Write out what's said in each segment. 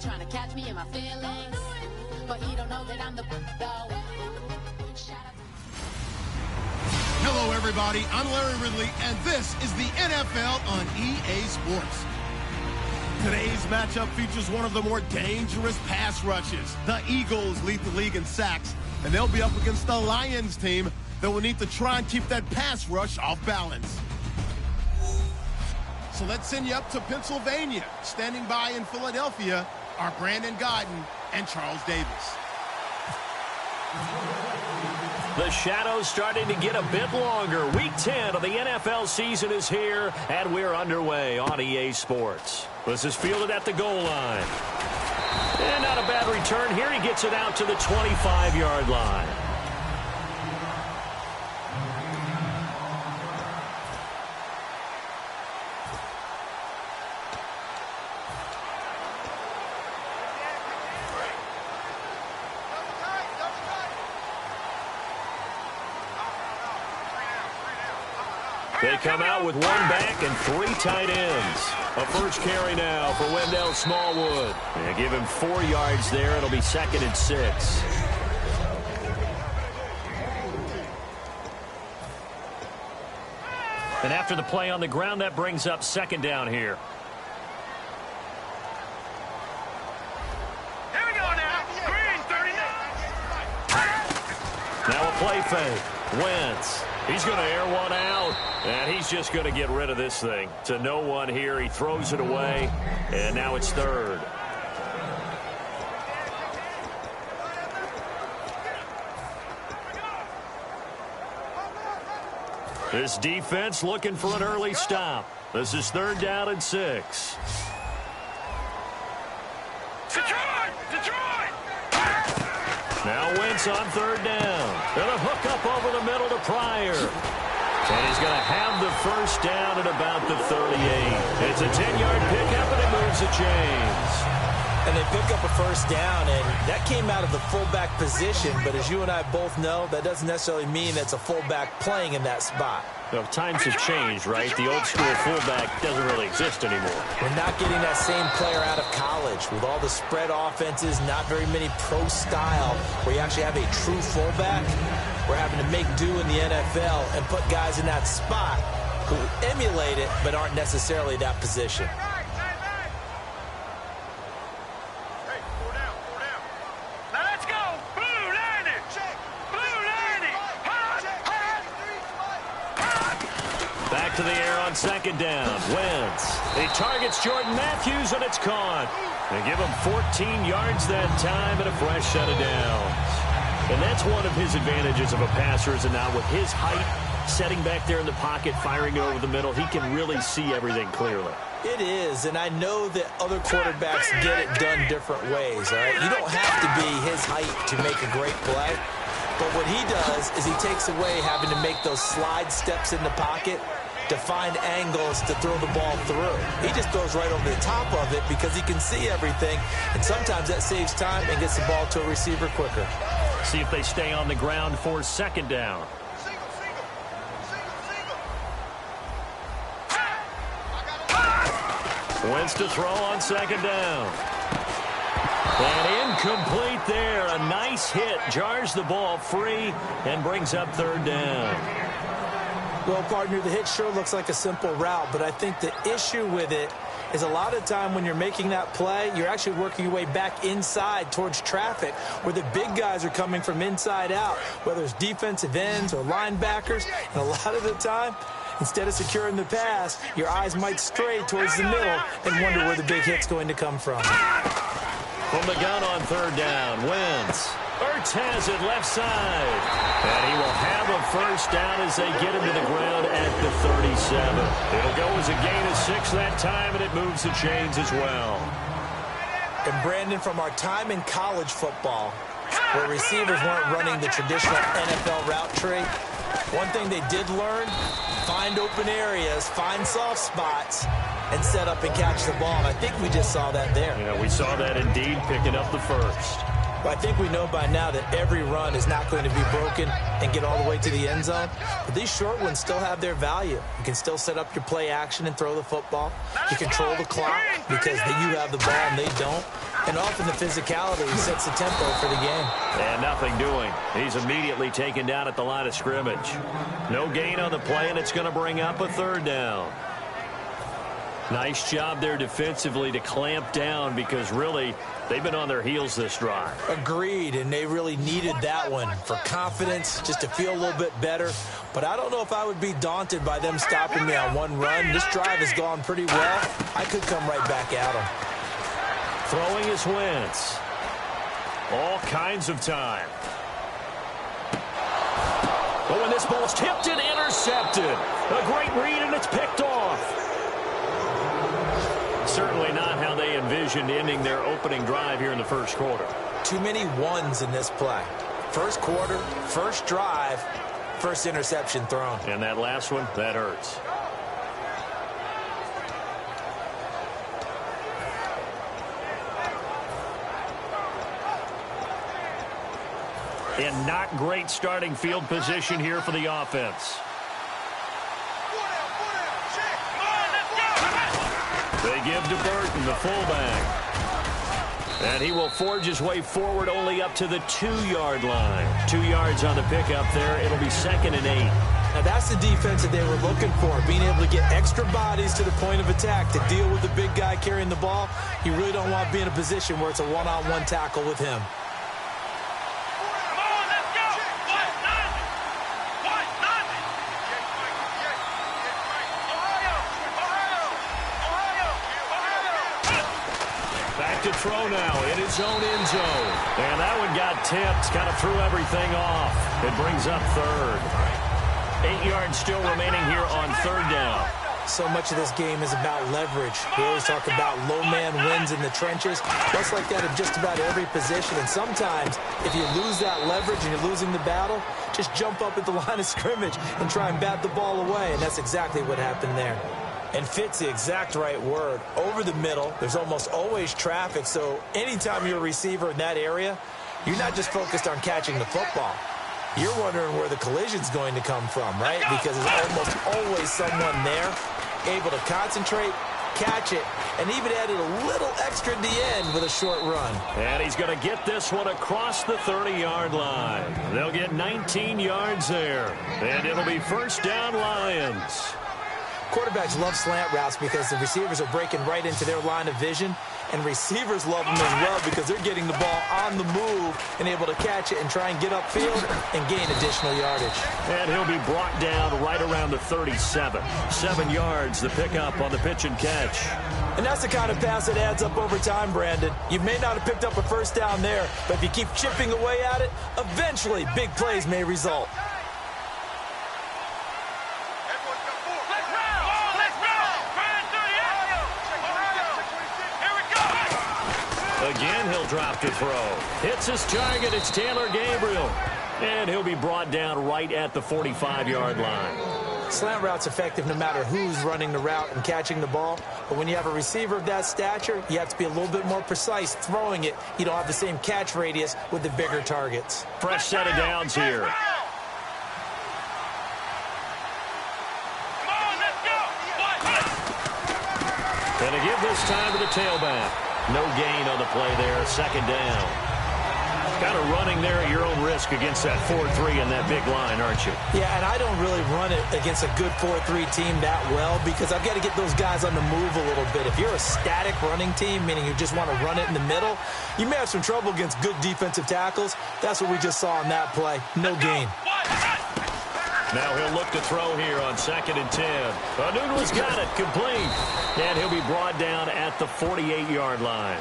trying to catch me in my feelings, but he don't know that I'm the though. Hello, everybody. I'm Larry Ridley, and this is the NFL on EA Sports. Today's matchup features one of the more dangerous pass rushes. The Eagles lead the league in sacks, and they'll be up against the Lions team that will need to try and keep that pass rush off balance. So let's send you up to Pennsylvania. Standing by in Philadelphia are Brandon Gaudin and Charles Davis. The shadow's starting to get a bit longer. Week 10 of the NFL season is here, and we're underway on EA Sports. This is fielded at the goal line. And not a bad return here. He gets it out to the 25-yard line. They come out with one back and three tight ends. A first carry now for Wendell Smallwood. They give him 4 yards there. It'll be 2nd and 6. And after the play on the ground, that brings up 2nd down here. Here we go now. Green, 39. Now a play fake. Wentz. He's going to air one out, and he's just going to get rid of this thing. To no one here. He throws it away, and now it's 3rd. This defense looking for an early stop. This is 3rd down and 6. Detroit! Now Wentz on 3rd down. And a hook up over the middle to Pryor. And he's going to have the first down at about the 38. It's a 10-yard pickup, and it moves the chains. And they pick up a first down, and that came out of the fullback position. But as you and I both know, that doesn't necessarily mean it's a fullback playing in that spot. Well, times have changed, right? The old-school fullback doesn't really exist anymore. We're not getting that same player out of college. With all the spread offenses, not very many pro style, where you actually have a true fullback. We're having to make do in the NFL and put guys in that spot who emulate it but aren't necessarily that position. To the air on 2nd down. Wentz. He targets Jordan Matthews, and it's caught. They give him 14 yards that time and a fresh set of downs. And that's one of his advantages of a passer, is that now with his height, setting back there in the pocket, firing it over the middle, he can really see everything clearly. It is, and I know that other quarterbacks get it done different ways, all right? You don't have to be his height to make a great play. But what he does is he takes away having to make those slide steps in the pocket to find angles to throw the ball through. He just throws right over the top of it because he can see everything, and sometimes that saves time and gets the ball to a receiver quicker. See if they stay on the ground for 2nd down. Wentz to throw on 2nd down. And incomplete there. A nice hit. Jars the ball free and brings up 3rd down. Well, partner, the hit sure looks like a simple route, but I think the issue with it is a lot of time when you're making that play, you're actually working your way back inside towards traffic where the big guys are coming from inside out, whether it's defensive ends or linebackers. And a lot of the time, instead of securing the pass, your eyes might stray towards the middle and wonder where the big hit's going to come from. From the gun on 3rd down, Wentz. Ertz has it left side. And he will have a first down as they get him to the ground at the 37. It'll go as a gain of 6 that time, and it moves the chains as well. And Brandon, from our time in college football, where receivers weren't running the traditional NFL route tree, one thing they did learn, find open areas, find soft spots, and set up and catch the ball. And I think we just saw that there. Yeah, we saw that indeed, picking up the first. Well, I think we know by now that every run is not going to be broken and get all the way to the end zone. But these short ones still have their value. You can still set up your play action and throw the football. You control the clock because you have the ball and they don't. And often the physicality sets the tempo for the game. And nothing doing. He's immediately taken down at the line of scrimmage. No gain on the play, and it's going to bring up a third down. Nice job there defensively to clamp down because really they've been on their heels this drive. Agreed, and they really needed that one for confidence, just to feel a little bit better. But I don't know if I would be daunted by them stopping me on one run. This drive has gone pretty well. I could come right back at them. Throwing is Wentz. All kinds of time. Oh, and this ball's tipped and intercepted. A great read, and it's picked off. Certainly not how they envisioned ending their opening drive here in the first quarter. Too many ones in this play. First quarter, first drive, first interception thrown. And that last one, that hurts. And not great starting field position here for the offense. They give to Burton, the fullback. And he will forge his way forward only up to the 2-yard line. 2 yards on the pickup there. It'll be 2nd and 8. Now that's the defense that they were looking for, being able to get extra bodies to the point of attack to deal with the big guy carrying the ball. You really don't want to be in a position where it's a one-on-one tackle with him. To throw now in his own end zone. And that one got tipped, kind of threw everything off. It brings up third. 8 yards still remaining here on third down. So much of this game is about leverage. We always talk about low man wins in the trenches. That's like that in just about every position. And sometimes, if you lose that leverage and you're losing the battle, just jump up at the line of scrimmage and try and bat the ball away. And that's exactly what happened there. And fit's the exact right word. Over the middle, there's almost always traffic, so anytime you're a receiver in that area, you're not just focused on catching the football. You're wondering where the collision's going to come from, right? Because there's almost always someone there able to concentrate, catch it, and even added a little extra at the end with a short run. And he's going to get this one across the 30-yard line. They'll get 19 yards there, and it'll be first down Lions. Quarterbacks love slant routes because the receivers are breaking right into their line of vision, and receivers love them as well because they're getting the ball on the move and able to catch it and try and get upfield and gain additional yardage. And he'll be brought down right around the 37. 7 yards, the pickup on the pitch and catch. And that's the kind of pass that adds up over time, Brandon. You may not have picked up a first down there, but if you keep chipping away at it, eventually big plays may result. Again, he'll drop to throw. Hits his target. It's Taylor Gabriel. And he'll be brought down right at the 45-yard line. Slant route's effective no matter who's running the route and catching the ball. But when you have a receiver of that stature, you have to be a little bit more precise throwing it. You don't have the same catch radius with the bigger targets. Fresh set of downs here. And to give this time to the tailback. No gain on the play there. 2nd down. Kind of running there at your own risk against that 4-3 and that big line, aren't you? Yeah, and I don't really run it against a good 4-3 team that well because I've got to get those guys on the move a little bit. If you're a static running team, meaning you just want to run it in the middle, you may have some trouble against good defensive tackles. That's what we just saw on that play. No gain. Now he'll look to throw here on 2nd and 10. Anunu's got it, complete. And he'll be brought down at the 48-yard line.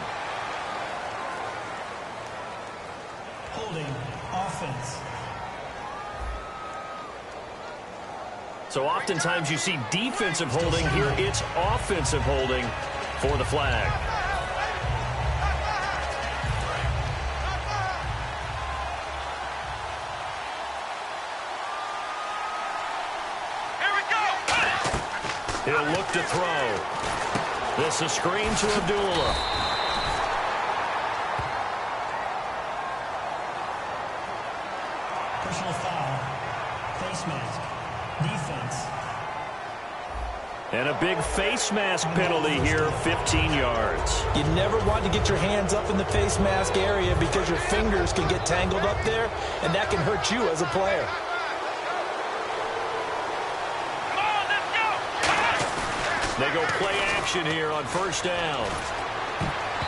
Holding offense. So oftentimes you see defensive holding. Here it's offensive holding for the flag. He'll look to throw. This is a screen to Abdullah. face mask penalty here, 15 yards. You never want to get your hands up in the face mask area because your fingers can get tangled up there, and that can hurt you as a player. They go play action here on first down.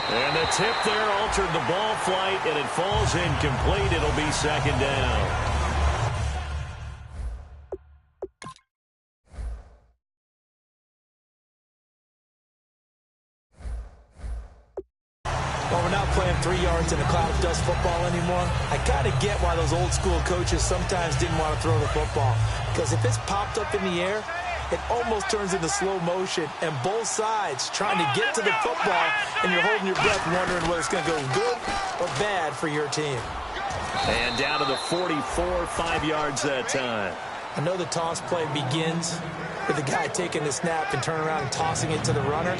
And the tip there altered the ball flight, and it falls incomplete. It'll be second down. Well, we're not playing 3 yards in a cloud of dust football anymore. I kind of get why those old school coaches sometimes didn't want to throw the football. Because if it's popped up in the air, it almost turns into slow motion, and both sides trying to get to the football, and you're holding your breath wondering whether it's going to go good or bad for your team. And down to the 44, 5 yards that time. I know the toss play begins with the guy taking the snap and turning around and tossing it to the runner,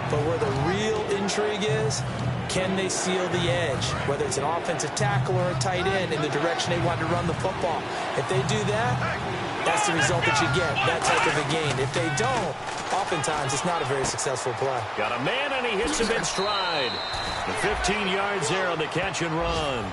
but where the real intrigue is, can they seal the edge, whether it's an offensive tackle or a tight end in the direction they want to run the football. If they do that, that's the result that you get, that type of a gain. If they don't, oftentimes it's not a very successful play. Got a man, and he hits him in stride. The 15 yards there on the catch and run.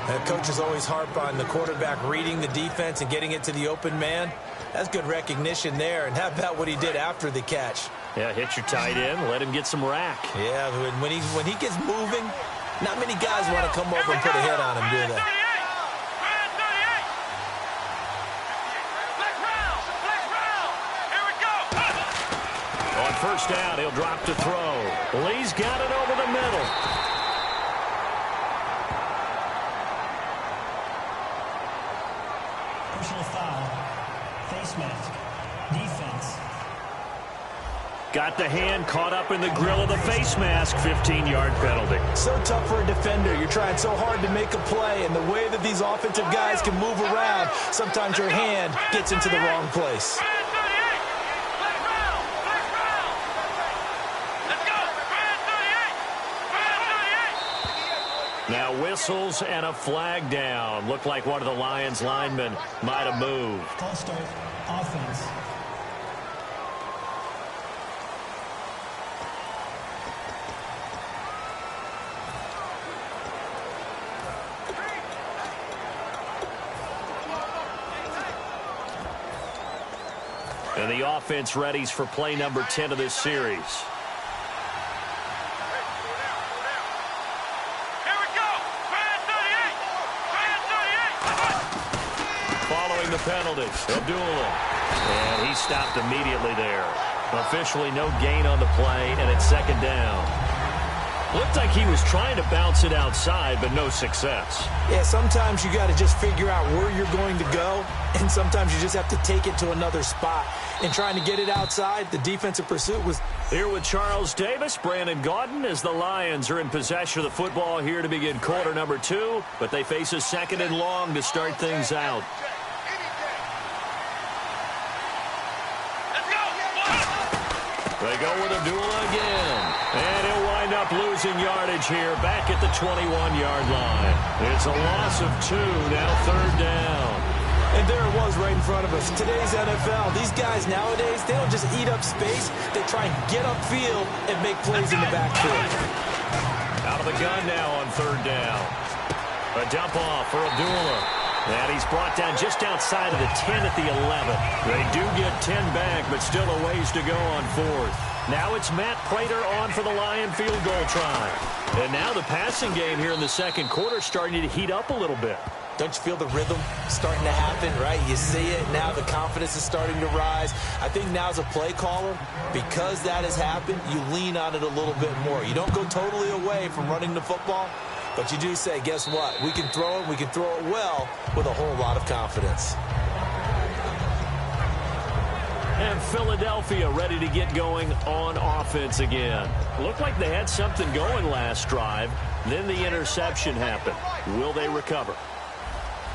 And coaches always harp on the quarterback reading the defense and getting it to the open man. That's good recognition there. And how about what he did after the catch? Yeah, hit your tight end, let him get some rack. Yeah, when he gets moving, not many guys want to come over and put a hit on him, do they? On first down, he'll drop to throw. Lee's got it over the middle. Personal foul. Face mask. Defense. Got the hand caught up in the grill of the face mask. 15-yard penalty. So tough for a defender. You're trying so hard to make a play, and the way that these offensive guys can move around, sometimes your hand gets into the wrong place. Now whistles and a flag down. Looked like one of the Lions linemen might have moved. False start. Offense. And the offense readies for play number 10 of this series. Following the penalty, Abdullah. And he stopped immediately there. Officially no gain on the play, and it's second down. Looked like he was trying to bounce it outside, but no success. Yeah, sometimes you got to just figure out where you're going to go, and sometimes you just have to take it to another spot. And trying to get it outside, the defensive pursuit was... Here with Charles Davis, Brandon Gaudin, as the Lions are in possession of the football here to begin quarter number 2, but they face a second and long to start things out. They go with Abdullah again. And he'll wind up losing yardage here back at the 21-yard line. It's a loss of 2, now third down. And there it was right in front of us. Today's NFL, these guys nowadays, they don't just eat up space. They try and get upfield and make plays in the backfield. Out of the gun now on third down. A dump off for Abdullah. And he's brought down just outside of the 10 at the 11. They do get 10 back, but still a ways to go on fourth. Now it's Matt Prater on for the Lion field goal try. And now the passing game here in the second quarter starting to heat up a little bit. Don't you feel the rhythm starting to happen, right? You see it. Now the confidence is starting to rise. I think now as a play caller, because that has happened, you lean on it a little bit more. You don't go totally away from running the football, but you do say, guess what? We can throw it. We can throw it well with a whole lot of confidence. And Philadelphia ready to get going on offense again. Looked like they had something going last drive. Then the interception happened. Will they recover?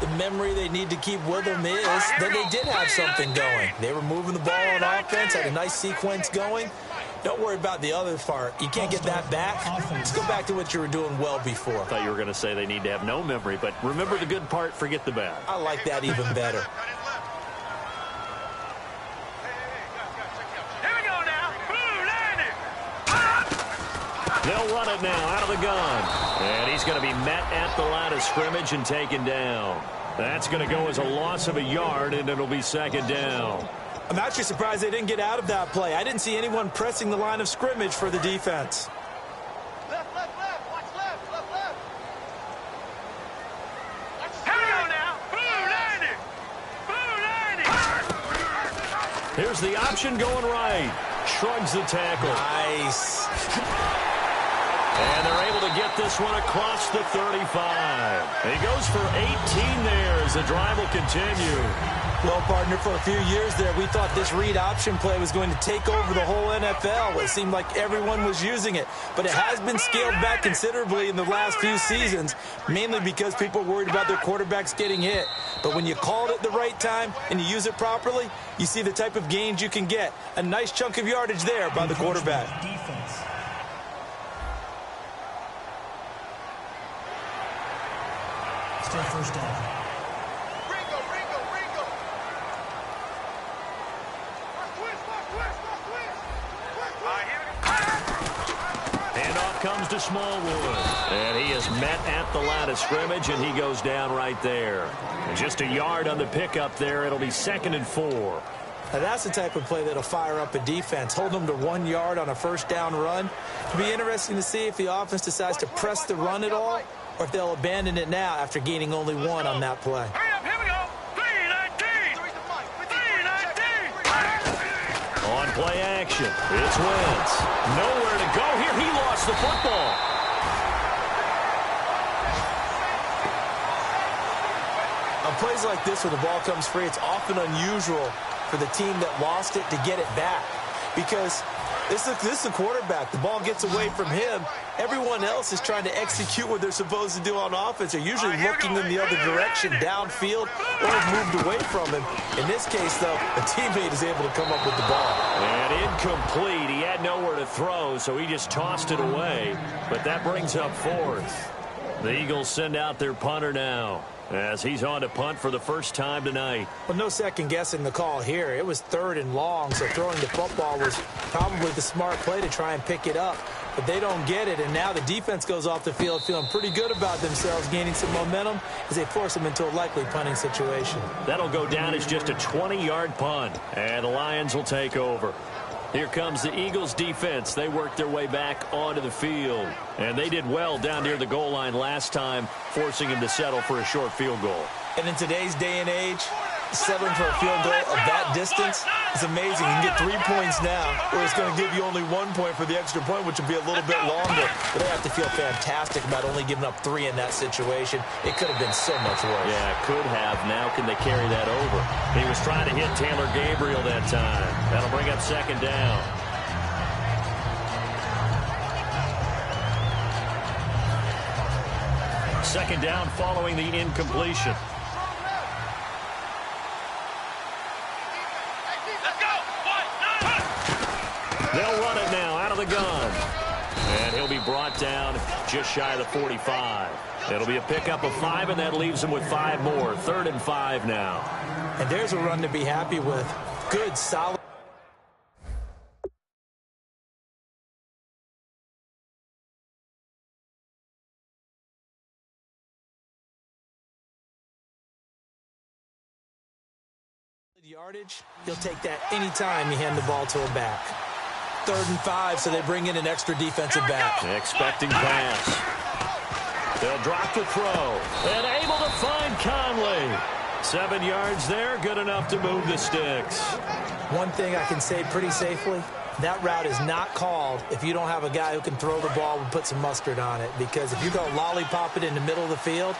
The memory they need to keep with them is that they did have something going. They were moving the ball on offense, had a nice sequence going. Don't worry about the other part. You can't get that back. Let's go back to what you were doing well before. I thought you were going to say they need to have no memory, but remember the good part, forget the bad. I like that even better. Here we go now. They'll run it now out of the gun. And he's going to be met at the line of scrimmage and taken down. That's going to go as a loss of a yard, and it'll be second down. I'm actually surprised they didn't get out of that play. I didn't see anyone pressing the line of scrimmage for the defense. Left, left, left. Watch left, left, left. Hang on now. Blue 90. Here's the option going right. Shrugs the tackle. Nice. And they're able to get this one across the 35. He goes for 18 there as the drive will continue. Well, partner, for a few years there, we thought this read option play was going to take over the whole NFL. It seemed like everyone was using it. But it has been scaled back considerably in the last few seasons, mainly because people are worried about their quarterbacks getting hit. But when you call it at the right time and you use it properly, you see the type of gains you can get. A nice chunk of yardage there by the quarterback. Defense. Still first down. Ringo. Handoff comes to Smallwood. And he is met at the line of scrimmage, and he goes down right there. And just a yard on the pickup there. It'll be 2nd and 4. Now that's the type of play that'll fire up a defense. Hold them to 1 yard on a first down run. It'll be interesting to see if the offense decides to press the run at all, or if they'll abandon it now after gaining only 1 on that play. Hurry up, here we go. 3-19. 3-19. On play action, it's Wentz. Nowhere to go here. He lost the football. On plays like this where the ball comes free, it's often unusual for the team that lost it to get it back, because this is the quarterback. The ball gets away from him. Everyone else is trying to execute what they're supposed to do on offense. They're usually looking in the other direction, downfield, or have moved away from him. In this case, though, a teammate is able to come up with the ball. And incomplete. He had nowhere to throw, so he just tossed it away. But that brings up 4th. The Eagles send out their punter now, as he's on to punt for the first time tonight. Well, no second-guessing the call here. It was 3rd and long, so throwing the football was probably the smart play to try and pick it up. But they don't get it, and now the defense goes off the field feeling pretty good about themselves, gaining some momentum as they force them into a likely punting situation. That'll go down as just a 20-yard punt, and the Lions will take over. Here comes the Eagles defense. They worked their way back onto the field. And they did well down near the goal line last time, forcing him to settle for a short field goal. And in today's day and age, settling for a field goal of that distance is amazing. You can get 3 points now, or it's going to give you only 1 point for the extra point, which will be a little bit longer. But they have to feel fantastic about only giving up 3 in that situation. It could have been so much worse. Yeah, it could have. Now can they carry that over? He was trying to hit Taylor Gabriel that time. That'll bring up 2nd down. Second down following the incompletion. They'll run it now out of the gun. And he'll be brought down just shy of the 45. It'll be a pickup of 5, and that leaves him with 5 more. 3rd and 5 now. And there's a run to be happy with. Good, solid. Yardage, he'll take that anytime you hand the ball to a back. 3rd and 5, so they bring in an extra defensive back. Expecting pass. They'll drop the throw. And able to find Conley. 7 yards there, good enough to move the sticks. One thing I can say pretty safely, that route is not called if you don't have a guy who can throw the ball and put some mustard on it. Because if you go lollipop it in the middle of the field,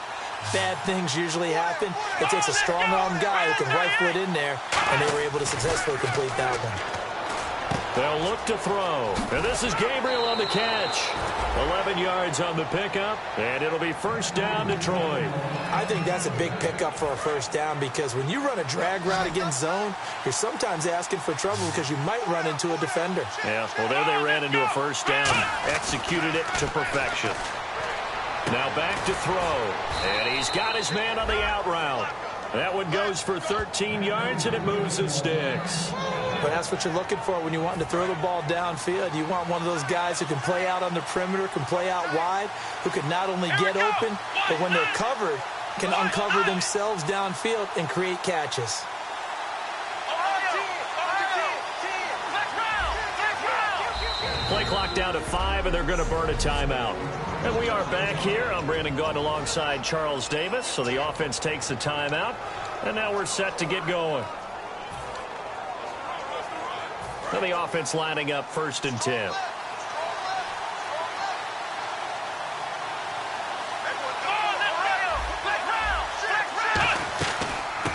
bad things usually happen. It takes a strong-arm guy who can rifle it in there, and they were able to successfully complete that one. They'll look to throw. And this is Gabriel on the catch. 11 yards on the pickup, and it'll be 1st down Detroit. I think that's a big pickup for a 1st down, because when you run a drag route against zone, you're sometimes asking for trouble because you might run into a defender. Yeah, well, there they ran into a 1st down. Executed it to perfection. Now back to throw. And he's got his man on the out route. That one goes for 13 yards, and it moves the sticks. But that's what you're looking for when you want to throw the ball downfield. You want one of those guys who can play out on the perimeter, can play out wide, who can not only get open, but when they're covered, can uncover themselves downfield and create catches. Play clock down to 5, and they're going to burn a timeout. And we are back here. I'm Brandon Gaudin alongside Charles Davis. So the offense takes a timeout, and now we're set to get going. And the offense lining up 1st and 10.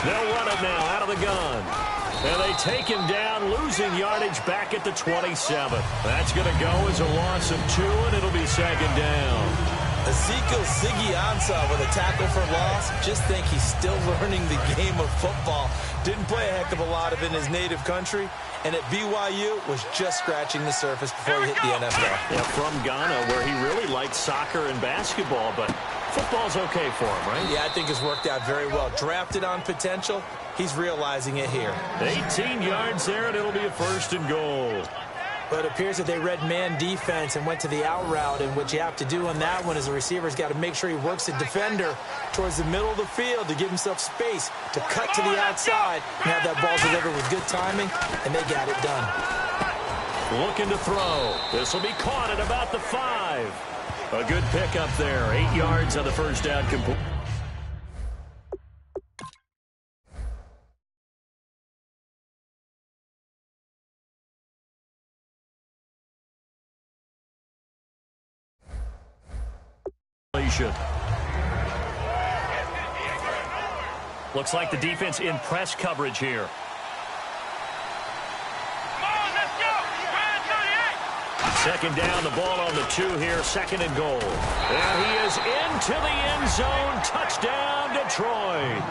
They'll run it now out of the gun. And they take him down, losing yardage back at the 27. That's going to go as a loss of 2, and it'll be 2nd down. Ezekiel Siggy-Ansah with a tackle for loss. Just think he's still learning the game of football. Didn't play a heck of a lot of it in his native country. And at BYU, was just scratching the surface before he hit the NFL. Yeah, from Ghana, where he really liked soccer and basketball, but football's okay for him, right? Yeah, I think it's worked out very well. Drafted on potential, he's realizing it here. 18 yards there, and it'll be a 1st and goal. But it appears that they read man defense and went to the out route, and what you have to do on that one is the receiver's got to make sure he works the defender towards the middle of the field to give himself space to cut to the outside and have that ball delivered with good timing, and they got it done. Looking to throw. This will be caught at about the 5. A good pickup there. 8 yards on the 1st down complete. Looks like the defense in press coverage here. Second down, the ball on the 2 here, 2nd and goal. And he is into the end zone. Touchdown, Detroit.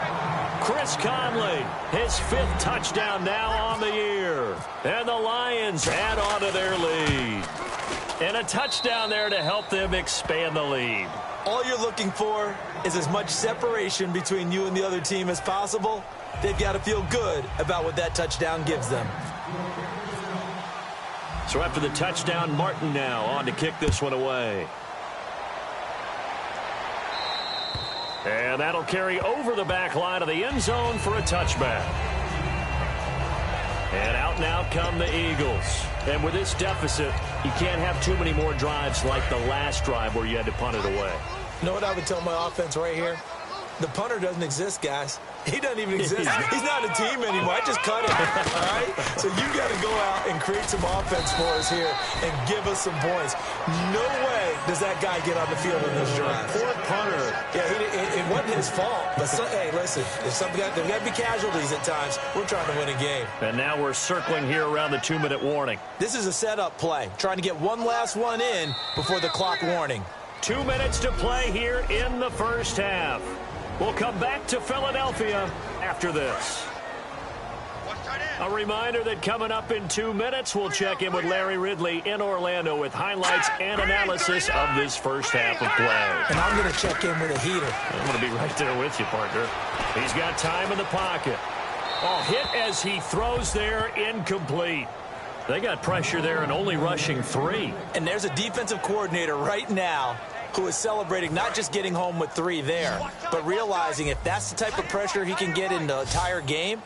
Chris Conley, his 5th touchdown now on the year. And the Lions add on to their lead. And a touchdown there to help them expand the lead. All you're looking for is as much separation between you and the other team as possible. They've got to feel good about what that touchdown gives them. So after the touchdown, Martin now on to kick this one away. And that'll carry over the back line of the end zone for a touchback. And out now come the Eagles. And with this deficit, you can't have too many more drives like the last drive where you had to punt it away. You know what I would tell my offense right here? The punter doesn't exist, guys. He doesn't even exist. He's not a team anymore. I just cut him, all right? So you got to go out and create some offense for us here and give us some points. No way does that guy get on the field in this drive. Poor punter. Yeah, it wasn't his fault. But, hey, listen, there's got to be casualties at times. We're trying to win a game. And now we're circling here around the 2-minute warning. This is a setup play, trying to get one last one in before the clock warning. 2 minutes to play here in the 1st half. We'll come back to Philadelphia after this. A reminder that coming up in 2 minutes, we'll check in with Larry Ridley in Orlando with highlights and analysis of this 1st half of play. And I'm going to check in with a heater. I'm going to be right there with you, partner. He's got time in the pocket. Oh, hit as he throws there, incomplete. They got pressure there and only rushing 3. And there's a defensive coordinator right now who is celebrating not just getting home with 3 there, but realizing if that's the type of pressure he can get in the entire game,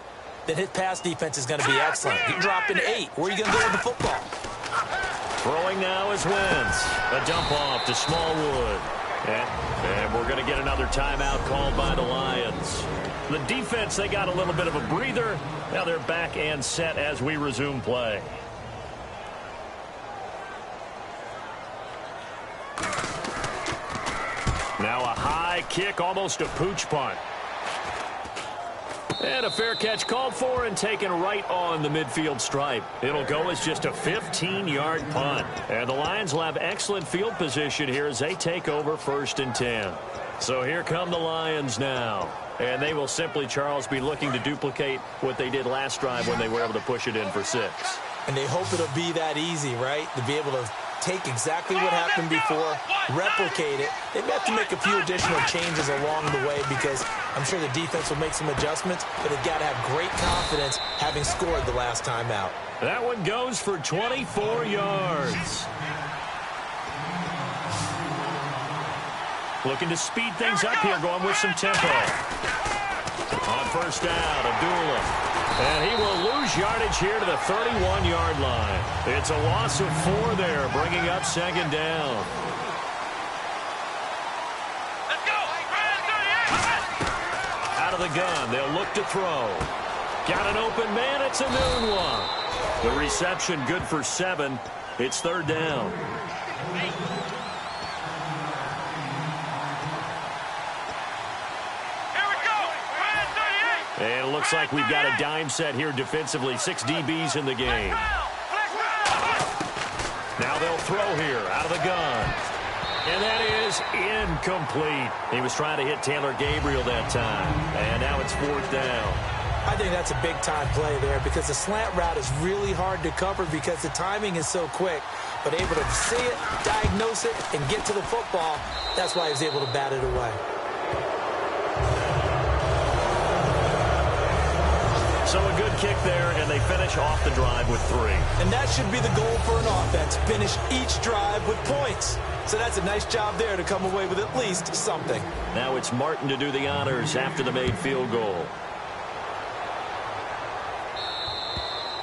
then his pass defense is going to be excellent. You're dropping 8. Where are you going to go with the football? Throwing now is Wentz. A dump off to Smallwood. And we're going to get another timeout called by the Lions. The defense, they got a little bit of a breather. Now they're back and set as we resume play. Now a high kick, almost a pooch punt. And a fair catch called for and taken right on the midfield stripe. It'll go as just a 15-yard punt. And the Lions will have excellent field position here as they take over 1st and 10. So here come the Lions now. And they will simply, Charles, be looking to duplicate what they did last drive when they were able to push it in for 6. And they hope it'll be that easy, right? To be able to take exactly what happened before, replicate it. They may have to make a few additional changes along the way because I'm sure the defense will make some adjustments, but they've got to have great confidence having scored the last time out. That one goes for 24 yards. Looking to speed things up here, going with some tempo. On first down, Abdullah. And he will lose yardage here to the 31-yard line. It's a loss of 4 there, bringing up second down. Let's go. Out of the gun, they'll look to throw. Got an open man, it's a noon one. The reception good for 7. It's third down. And it looks like we've got a dime set here defensively. 6 DBs in the game. Now they'll throw here out of the gun. And that is incomplete. He was trying to hit Taylor Gabriel that time. And now it's fourth down. I think that's a big-time play there because the slant route is really hard to cover because the timing is so quick. But able to see it, diagnose it, and get to the football, that's why he was able to bat it away. So a good kick there, and they finish off the drive with 3. And that should be the goal for an offense, finish each drive with points. So that's a nice job there to come away with at least something. Now it's Martin to do the honors after the made field goal.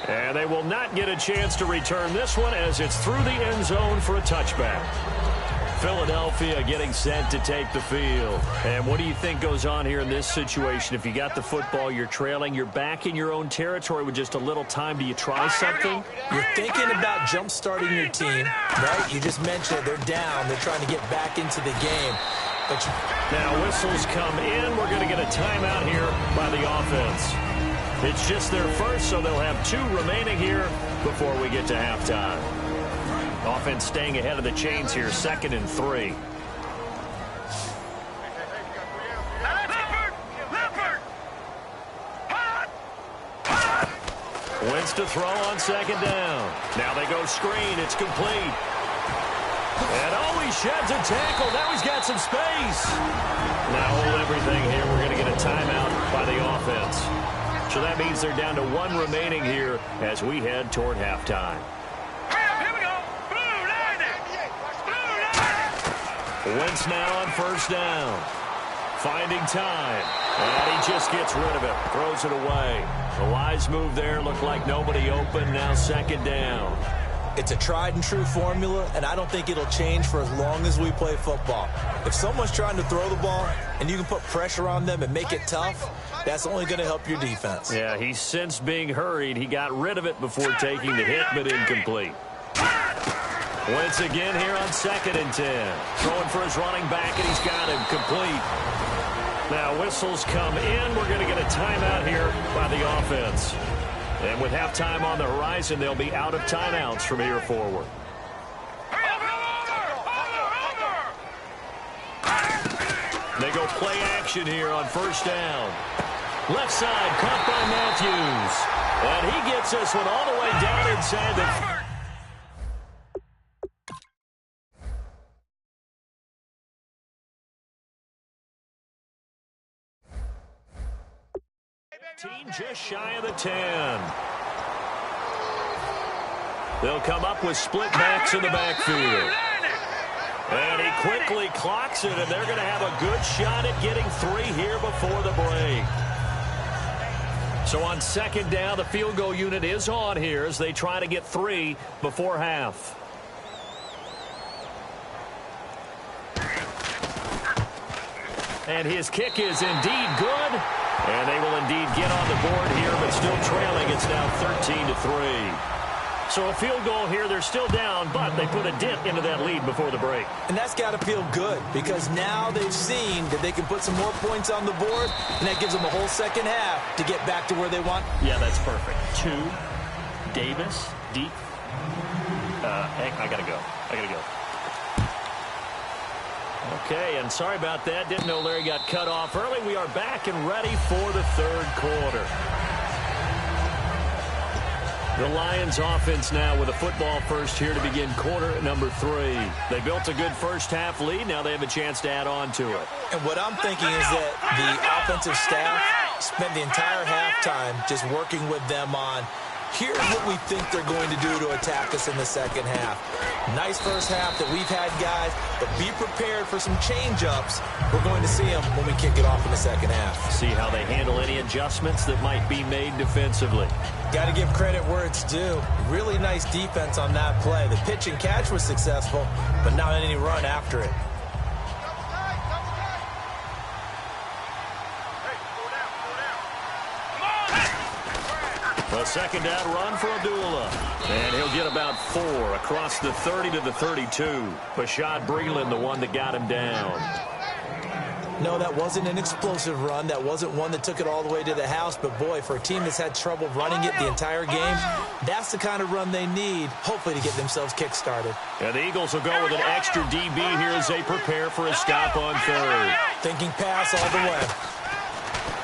And they will not get a chance to return this one as it's through the end zone for a touchback. Philadelphia getting set to take the field. And what do you think goes on here in this situation? If you got the football, you're trailing, you're back in your own territory with just a little time. Do you try something? You're thinking about jump-starting your team, right? You just mentioned it. They're down. They're trying to get back into the game. But now whistles come in. We're going to get a timeout here by the offense. It's just their first, so they'll have 2 remaining here before we get to halftime. Offense staying ahead of the chains here, 2nd and 3. Wins to throw on second down. Now they go screen. It's complete. And he sheds a tackle. Now he's got some space. Now hold everything here. We're going to get a timeout by the offense. So that means they're down to 1 remaining here as we head toward halftime. Wentz now on first down. Finding time. And he just gets rid of it. Throws it away. The wise move there. Looked like nobody open. Now second down. It's a tried-and-true formula, and I don't think it'll change for as long as we play football. If someone's trying to throw the ball and you can put pressure on them and make it tough, that's only going to help your defense. Yeah, he's since being hurried. He got rid of it before taking the hit, but incomplete. Wentz again here on 2nd and 10. Throwing for his running back, and he's got him complete. Now whistles come in. We're going to get a timeout here by the offense. And with halftime on the horizon, they'll be out of timeouts from here forward. They go play action here on first down. Left side caught by Matthews. And he gets this one all the way down inside the... Just shy of the 10. They'll come up with split backs in the backfield. And he quickly clocks it, and they're going to have a good shot at getting 3 here before the break. So on second down, the field goal unit is on here as they try to get 3 before half. And his kick is indeed good. And they will indeed get on the board here, but still trailing. It's now 13-3. So a field goal here. They're still down, but they put a dent into that lead before the break. And that's got to feel good because now they've seen that they can put some more points on the board, and that gives them a whole second half to get back to where they want. Yeah, that's perfect. 2, Davis, deep. I got to go. Okay, and sorry about that. Didn't know Larry got cut off early. We are back and ready for the third quarter. The Lions offense now with a football first here to begin quarter number 3. They built a good first half lead. Now they have a chance to add on to it. And what I'm thinking is that the offensive staff spent the entire halftime just working with them on, here's what we think they're going to do to attack us in the second half. Nice first half that we've had, guys, but be prepared for some change-ups. We're going to see them when we kick it off in the second half. See how they handle any adjustments that might be made defensively. Got to give credit where it's due. Really nice defense on that play. The pitch and catch was successful, but not any run after it. A second down run for Abdullah. And he'll get about 4 across the 30 to the 32. Bashad Breeland, the one that got him down. No, that wasn't an explosive run. That wasn't one that took it all the way to the house. But, boy, for a team that's had trouble running it the entire game, that's the kind of run they need, hopefully, to get themselves kick-started. And the Eagles will go with an extra DB here as they prepare for a stop on third. Thinking pass all the way.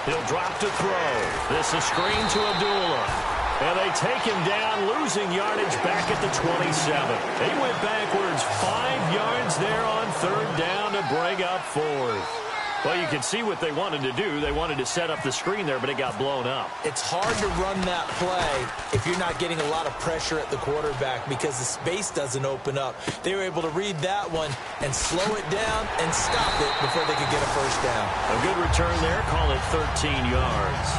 He'll drop to throw. This is screen to Abdullah. And they take him down, losing yardage back at the 27. They went backwards 5 yards there on third down to bring up fourth. Well, you can see what they wanted to do. They wanted to set up the screen there, but it got blown up. It's hard to run that play if you're not getting a lot of pressure at the quarterback because the space doesn't open up. They were able to read that one and slow it down and stop it before they could get a first down. A good return there. Call it 13 yards.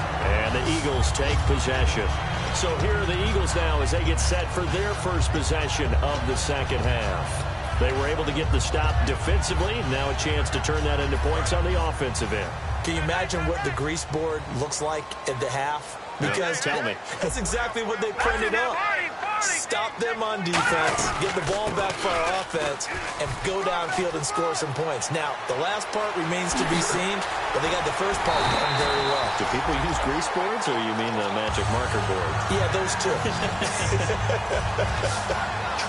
And the Eagles take possession. So here are the Eagles now as they get set for their first possession of the second half. They were able to get the stop defensively. Now a chance to turn that into points on the offensive end. Can you imagine what the grease board looks like at the half? Because tell me. That's exactly what they printed up. Stop them on defense, get the ball back for our offense, and go downfield and score some points. Now, the last part remains to be seen, but they got the first part done very well. Do people use grease boards, or you mean the magic marker board? Yeah, those two.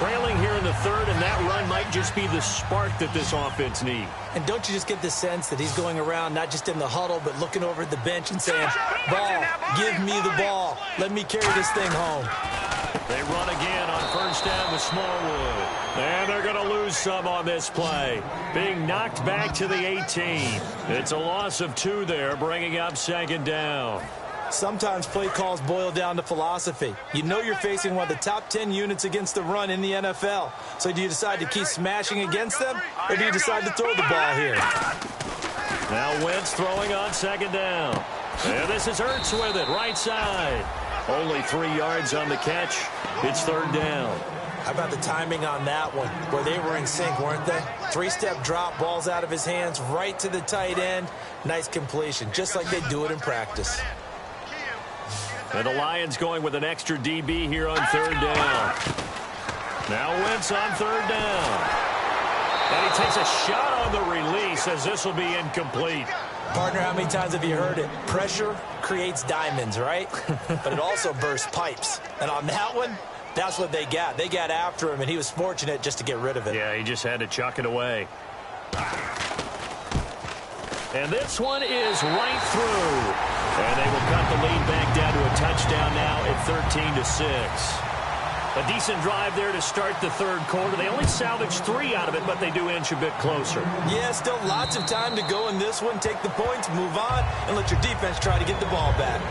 Trailing here in the third, and that run might just be the spark that this offense needs. And don't you just get the sense that he's going around, not just in the huddle, but looking over at the bench and saying, ball, give me the ball. Let me carry this thing home. They run again on first down with Smallwood. And they're going to lose some on this play. Being knocked back to the 18. It's a loss of 2 there, bringing up second down. Sometimes play calls boil down to philosophy. You know you're facing one of the top 10 units against the run in the NFL. So do you decide to keep smashing against them, or do you decide to throw the ball here? Now Wentz throwing on second down. And this is Ertz with it, right side. Only 3 yards on the catch. It's third down. How about the timing on that one, where they were in sync, weren't they? 3-step drop, balls out of his hands, right to the tight end. Nice completion, just like they do it in practice. And the Lions going with an extra DB here on third down. Now Wentz on third down. And he takes a shot on the release as this will be incomplete. Partner, how many times have you heard it? Pressure creates diamonds, right? But it also bursts pipes. And on that one, that's what they got. They got after him, and he was fortunate just to get rid of it. Yeah, he just had to chuck it away. And this one is right through. And they will cut the lead back down to a touchdown now at 13-6. A decent drive there to start the third quarter. They only salvaged 3 out of it, but they do inch a bit closer. Yeah, still lots of time to go in this one. Take the points, move on, and let your defense try to get the ball back.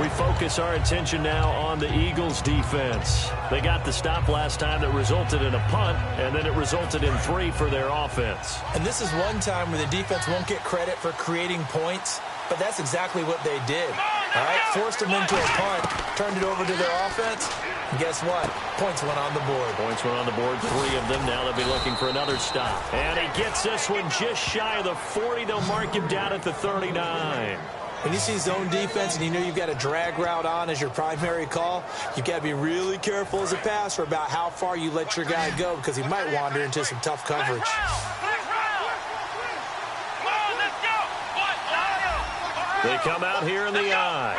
We focus our attention now on the Eagles' defense. They got the stop last time that resulted in a punt, and then it resulted in 3 for their offense. And this is one time where the defense won't get credit for creating points, but that's exactly what they did. All right, forced them into a punt, turned it over to their offense, and guess what? Points went on the board. Points went on the board, 3 of them. Now they'll be looking for another stop. And he gets this one just shy of the 40. They'll mark him down at the 39. When you see zone defense and you know you've got a drag route on as your primary call, you've got to be really careful as a passer about how far you let your guy go because he might wander into some tough coverage. They come out here in the eye.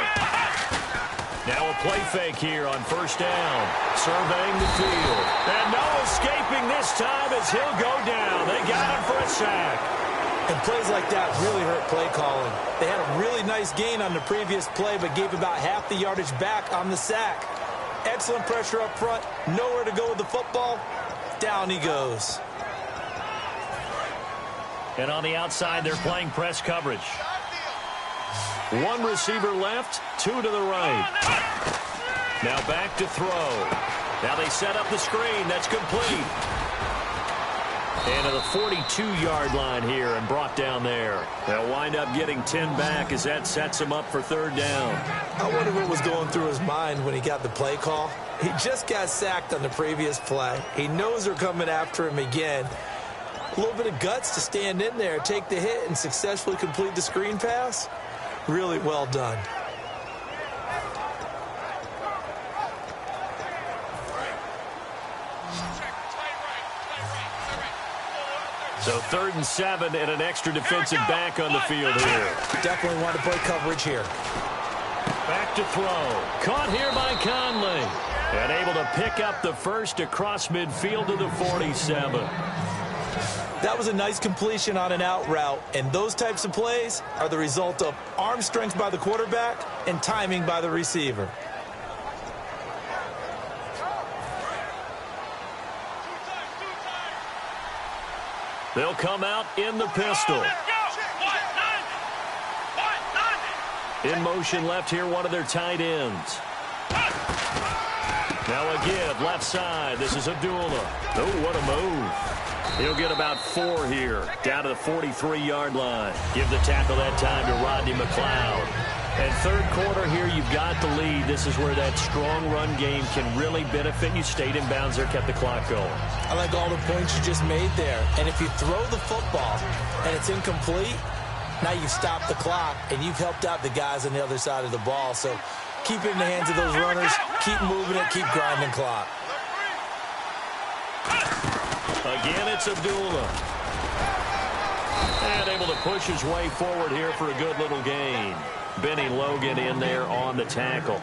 Now a play fake here on first down. Surveying the field. And no escaping this time as he'll go down. They got him for a sack. And plays like that really hurt play calling. They had a really nice gain on the previous play, but gave about half the yardage back on the sack. Excellent pressure up front. Nowhere to go with the football. Down he goes. And on the outside, they're playing press coverage. One receiver left, two to the right. Now back to throw. Now they set up the screen. That's complete. And to the 42-yard line here and brought down there. They'll wind up getting 10 back as that sets them up for third down. I wonder what was going through his mind when he got the play call. He just got sacked on the previous play. He knows they're coming after him again. A little bit of guts to stand in there, take the hit, and successfully complete the screen pass. Really well done. So 3rd and 7 and an extra defensive back on the field here. Definitely want to play coverage here. Back to throw. Caught here by Conley. And able to pick up the first across midfield to the 47. That was a nice completion on an out route, and those types of plays are the result of arm strength by the quarterback and timing by the receiver. They'll come out in the pistol. In motion left here, one of their tight ends. Now a give, left side. This is Abdullah. Oh, what a move. He'll get about 4 here, down to the 43-yard line. Give the tackle that time to Rodney McLeod. And third quarter here, you've got the lead. This is where that strong run game can really benefit you. Stayed in bounds there, kept the clock going. I like all the points you just made there. And if you throw the football and it's incomplete, now you've stopped the clock and you've helped out the guys on the other side of the ball. So keep it in the hands of those runners. Keep moving it. Keep grinding clock. Again, it's Abdullah. And able to push his way forward here for a good little gain. Benny Logan in there on the tackle.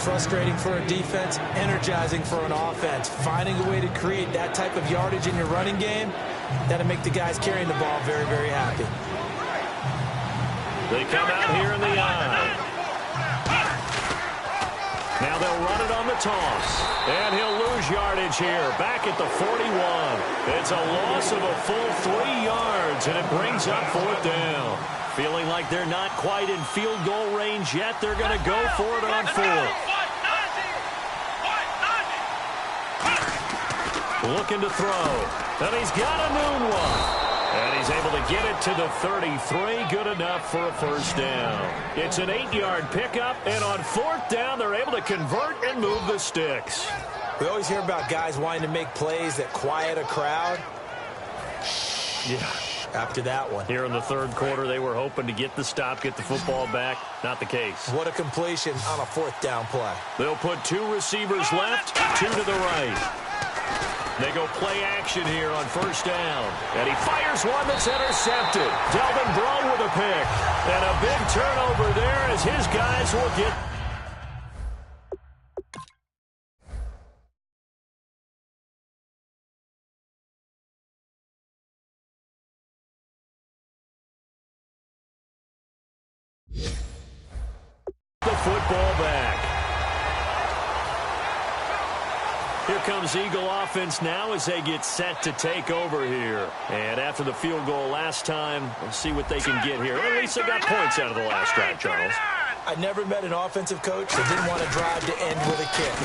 Frustrating for a defense, energizing for an offense. Finding a way to create that type of yardage in your running game, that'll make the guys carrying the ball very, very happy. They come out here in the eye. Now they'll run it on the toss. And he'll lose yardage here. Back at the 41. It's a loss of a full 3 yards, and it brings up 4th down. Feeling like they're not quite in field goal range yet. They're going to go for it on 4th. Looking to throw. And he's got a noon one. And he's able to get it to the 33. Good enough for a first down. It's an 8-yard pickup. And on 4th down, they're able to convert and move the sticks. We always hear about guys wanting to make plays that quiet a crowd. Yeah. After that one. Here in the third quarter, they were hoping to get the stop, get the football back. Not the case. What a completion on a 4th down play. They'll put 2 receivers left, 2 to the right. They go play action here on 1st down. And he fires one that's intercepted. Delvin Breaux with a pick. And a big turnover there as his guys will get... the football back. Here comes Eagle offense now as they get set to take over here. And after the field goal last time, we'll see what they can get here. At least they got points out of the last drive, Charles. I never met an offensive coach that didn't want to drive to end with a kick.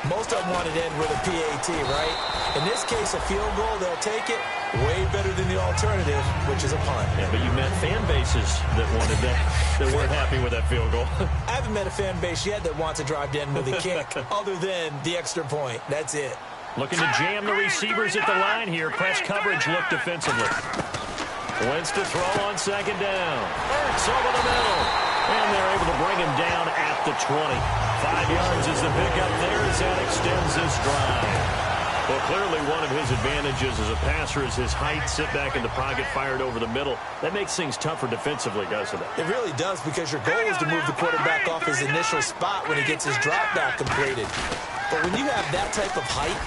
Most of them wanted to end with a PAT, right? In this case, a field goal, they'll take it. Way better than the alternative, which is a punt. Yeah, but you met fan bases that wanted that, that weren't happy with that field goal. I haven't met a fan base yet that wants to drive to end with a kick, other than the extra point. That's it. Looking to jam the receivers at the line here. Press coverage look defensively. Wentz to throw on 2nd down. Ertz over the middle. And they're able to bring him down at the 20. 5 yards is the pickup there as that extends this drive. Well, clearly one of his advantages as a passer is his height. Sit back in the pocket, fired over the middle. That makes things tougher defensively, doesn't it? It really does, because your goal is to move the quarterback off his initial spot when he gets his drop back completed. But when you have that type of height,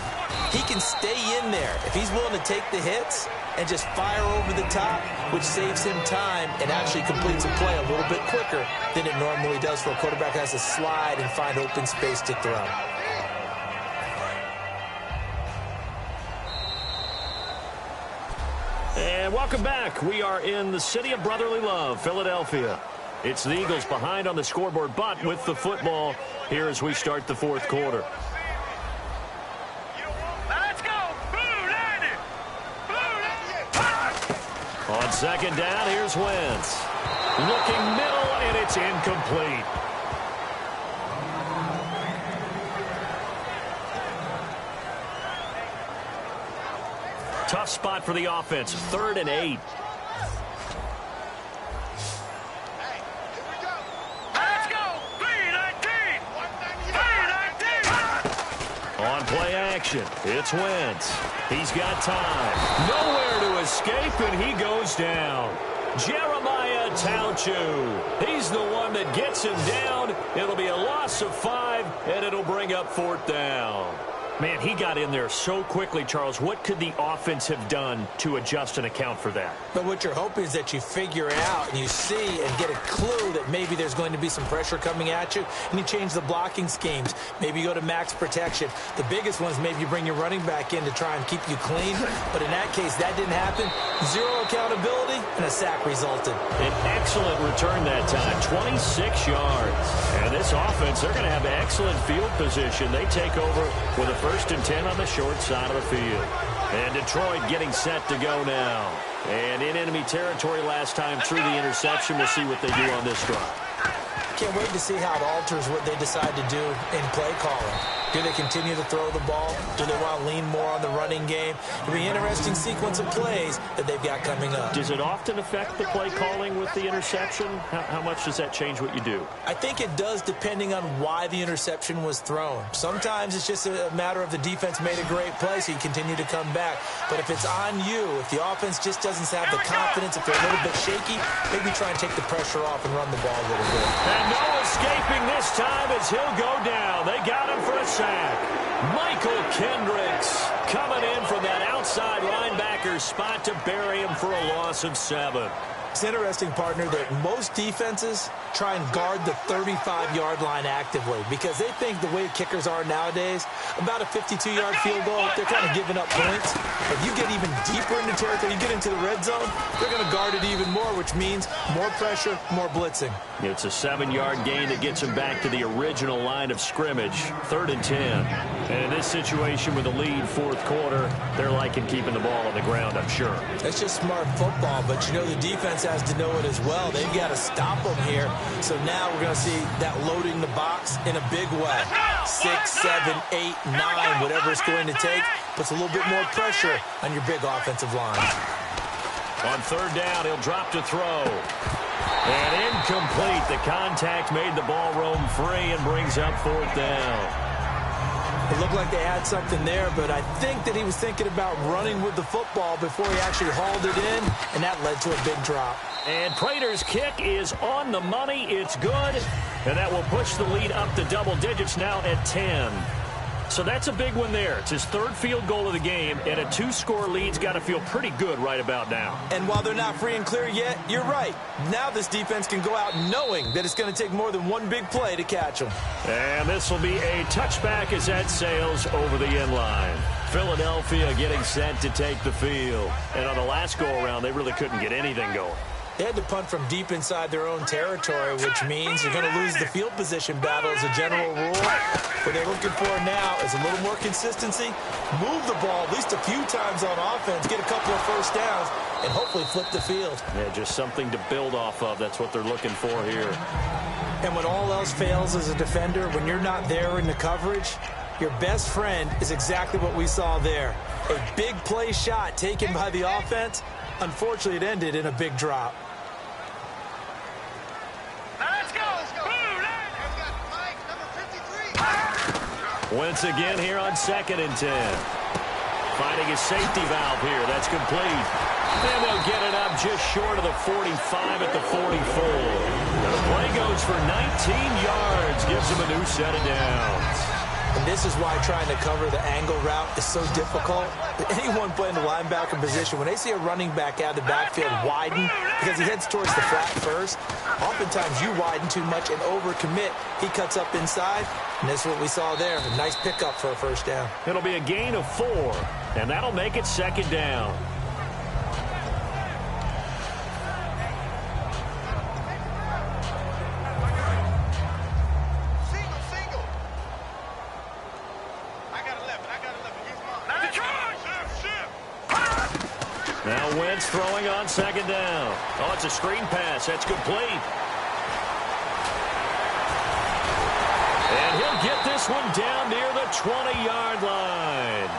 He can stay in there if he's willing to take the hits and just fire over the top, which saves him time and actually completes a play a little bit quicker than it normally does for a quarterback who has to slide and find open space to throw. And welcome back. We are in the city of brotherly love, Philadelphia. It's the Eagles behind on the scoreboard, but with the football here as we start the fourth quarter. Let's go. Blue Lightning. Blue Lightning. On second down, here's Wentz. Looking middle, and it's incomplete. Tough spot for the offense. 3rd and 8. Let's go. 319. 319. On play action, it's Wentz. He's got time. Nowhere to escape, and he goes down. Jeremiah Tauchu. He's the one that gets him down. It'll be a loss of 5, and it'll bring up 4th down. Man, he got in there so quickly, Charles. What could the offense have done to adjust and account for that? But what you're hoping is that you figure it out and you see and get a clue that maybe there's going to be some pressure coming at you, and you change the blocking schemes. Maybe you go to max protection. The biggest one is maybe you bring your running back in to try and keep you clean. But in that case, that didn't happen. 0 accountability, and a sack resulted. An excellent return that time, 26 yards. And this offense, they're going to have excellent field position. They take over with a 1st and 10 on the short side of the field. And Detroit getting set to go now. And in enemy territory last time through the interception. We'll see what they do on this drive. Can't wait to see how it alters what they decide to do in play calling. Do they continue to throw the ball? Do they want to lean more on the running game? It'll be an interesting sequence of plays that they've got coming up. Does it often affect the play calling with the interception? How much does that change what you do? I think it does, depending on why the interception was thrown. Sometimes it's just a matter of the defense made a great play, so you continue to come back. But if it's on you, if the offense just doesn't have the confidence, if they're a little bit shaky, maybe try and take the pressure off and run the ball a little bit. And no escaping this time as he'll go down. They got him for a sack. Michael Kendricks coming in from that outside linebacker spot to bury him for a loss of 7. It's interesting, partner, that most defenses try and guard the 35-yard line actively because they think the way kickers are nowadays, about a 52-yard field goal, they're kind of giving up points. If you get even deeper into territory, you get into the red zone, they're going to guard it even more, which means more pressure, more blitzing. It's a 7-yard gain that gets him back to the original line of scrimmage, 3rd and 10. And in this situation with a lead 4th quarter, they're liking keeping the ball on the ground, I'm sure. That's just smart football, but you know the defense has to know it as well. They've got to stop them here. So now we're going to see that loading the box in a big way. 6, 7, 8, 9, whatever it's going to take, puts a little bit more pressure on your big offensive line. On 3rd down, he'll drop to throw. And incomplete. The contact made the ball roam free and brings up 4th down. It looked like they had something there, but I think that he was thinking about running with the football before he actually hauled it in, and that led to a big drop. And Prater's kick is on the money. It's good, and that will push the lead up to double digits now at 10. So that's a big one there. It's his 3rd field goal of the game, and a 2-score lead's got to feel pretty good right about now. And while they're not free and clear yet, you're right. Now this defense can go out knowing that it's going to take more than one big play to catch them. And this will be a touchback as that sails over the end line. Philadelphia getting set to take the field. And on the last go-around, they really couldn't get anything going. They had to punt from deep inside their own territory, which means you're going to lose the field position battle as a general rule. What they're looking for now is a little more consistency, move the ball at least a few times on offense, get a couple of 1st downs, and hopefully flip the field. Yeah, just something to build off of. That's what they're looking for here. And when all else fails as a defender, when you're not there in the coverage, your best friend is exactly what we saw there. A big play shot taken by the offense. Unfortunately, it ended in a big drop. Let's go. Once again here on 2nd and 10. Finding a safety valve here. That's complete. And they'll get it up just short of the 45 at the 44. Now the play goes for 19 yards. Gives them a new set of downs. And this is why trying to cover the angle route is so difficult. Anyone playing the linebacker position, when they see a running back out of the backfield widen because he heads towards the flat first, oftentimes you widen too much and overcommit. He cuts up inside, and that's what we saw there. A nice pickup for a first down. It'll be a gain of 4, and that'll make it second down. Now Wentz throwing on second down. Oh, it's a screen pass. That's complete. And he'll get this one down near the 20-yard line.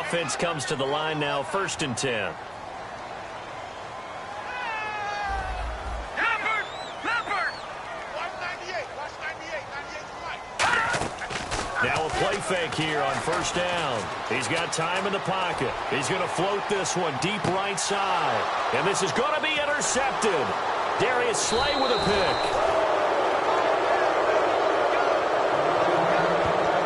Offense comes to the line now, 1st and 10. Now a play fake here on 1st down. He's got time in the pocket. He's going to float this one deep right side. And this is going to be intercepted. Darius Slay with a pick.